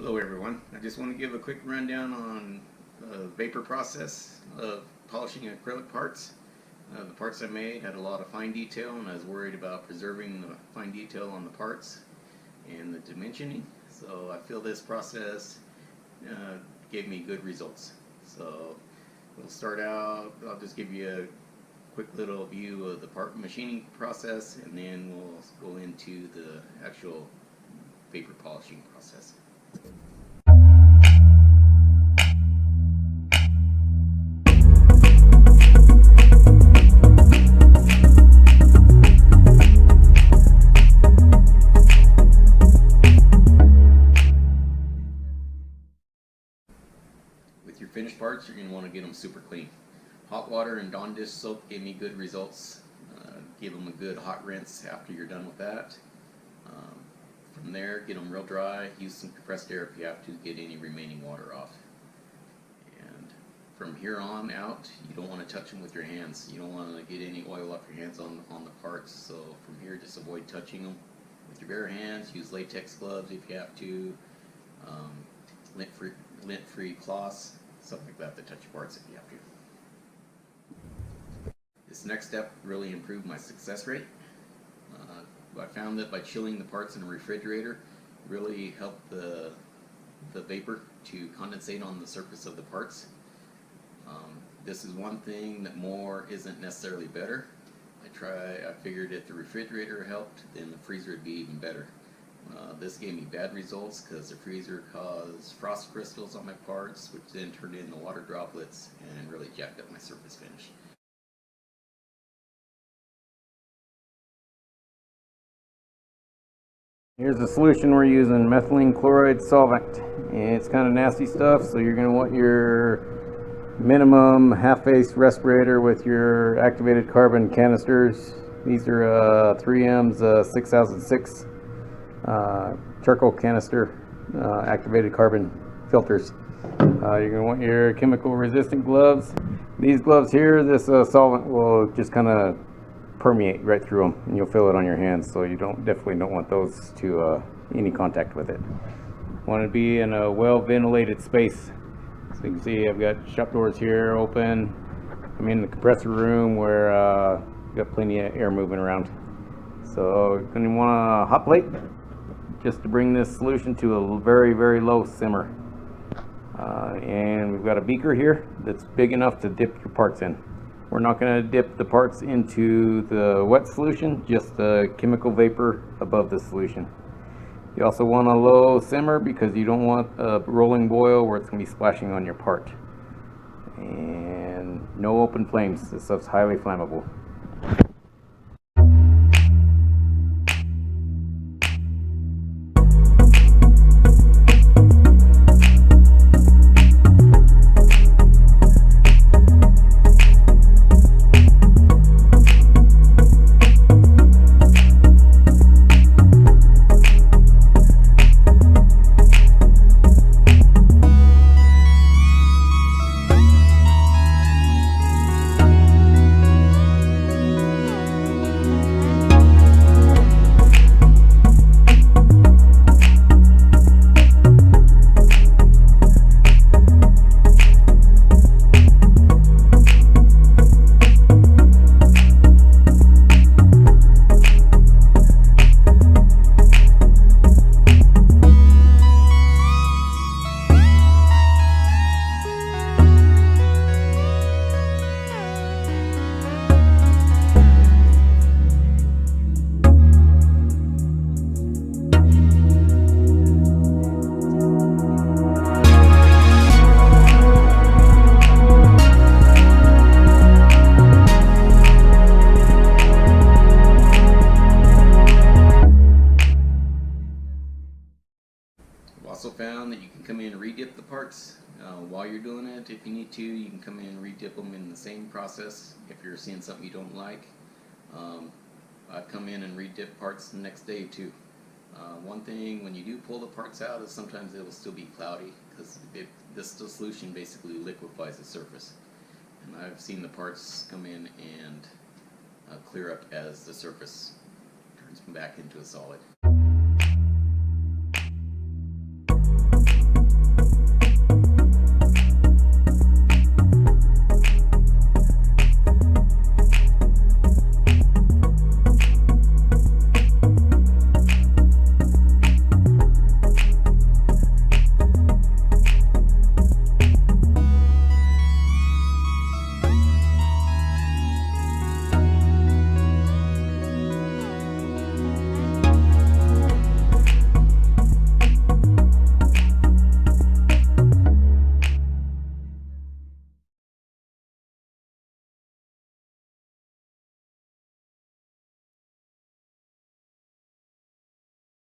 Hello everyone. I just want to give a quick rundown on the vapor process of polishing acrylic parts. The parts I made had a lot of fine detail, and I was worried about preserving the fine detail on the parts and the dimensioning. So I feel this process gave me good results. So we'll start out, I'll just give you a quick little view of the part machining process, and then we'll go into the actual vapor polishing process. With your finished parts, you're going to want to get them super clean. Hot water and Dawn dish soap gave me good results. Give them a good hot rinse after you're done with that. From there, get them real dry. Use some compressed air if you have to get any remaining water off. And from here on out, you don't want to touch them with your hands. You don't want to get any oil off your hands on the parts. So from here, just avoid touching them with your bare hands. Use latex gloves if you have to. Lint-free cloths, stuff like that touch your parts if you have to. This next step really improved my success rate. I found that by chilling the parts in a refrigerator really helped the vapor to condensate on the surface of the parts. This is one thing that more isn't necessarily better. I figured if the refrigerator helped, then the freezer would be even better. This gave me bad results because the freezer caused frost crystals on my parts, which then turned into water droplets and really jacked up my surface finish. Here's the solution we're using, methylene chloride solvent. It's kind of nasty stuff, so you're going to want your minimum half-face respirator with your activated carbon canisters. These are 3M's 6006 charcoal canister activated carbon filters. You're going to want your chemical resistant gloves. These gloves here, this solvent will just kind of permeate right through them, and you'll feel it on your hands, so you definitely don't want those to any contact with it. Want to be in a well ventilated space. So you can see I've got shop doors here open. I'm in the compressor room where I've got plenty of air moving around. So you're going to want a hot plate just to bring this solution to a very, very low simmer. And we've got a beaker here that's big enough to dip your parts in. We're not going to dip the parts into the wet solution, just the chemical vapor above the solution. You also want a low simmer because you don't want a rolling boil where it's going to be splashing on your part. And no open flames, this stuff's highly flammable. Also found that you can come in and redip the parts while you're doing it. If you need to, you can come in and redip them in the same process if you're seeing something you don't like. I've come in and redip parts the next day too. One thing when you do pull the parts out is sometimes it will still be cloudy because this solution basically liquefies the surface. And I've seen the parts come in and clear up as the surface turns back into a solid.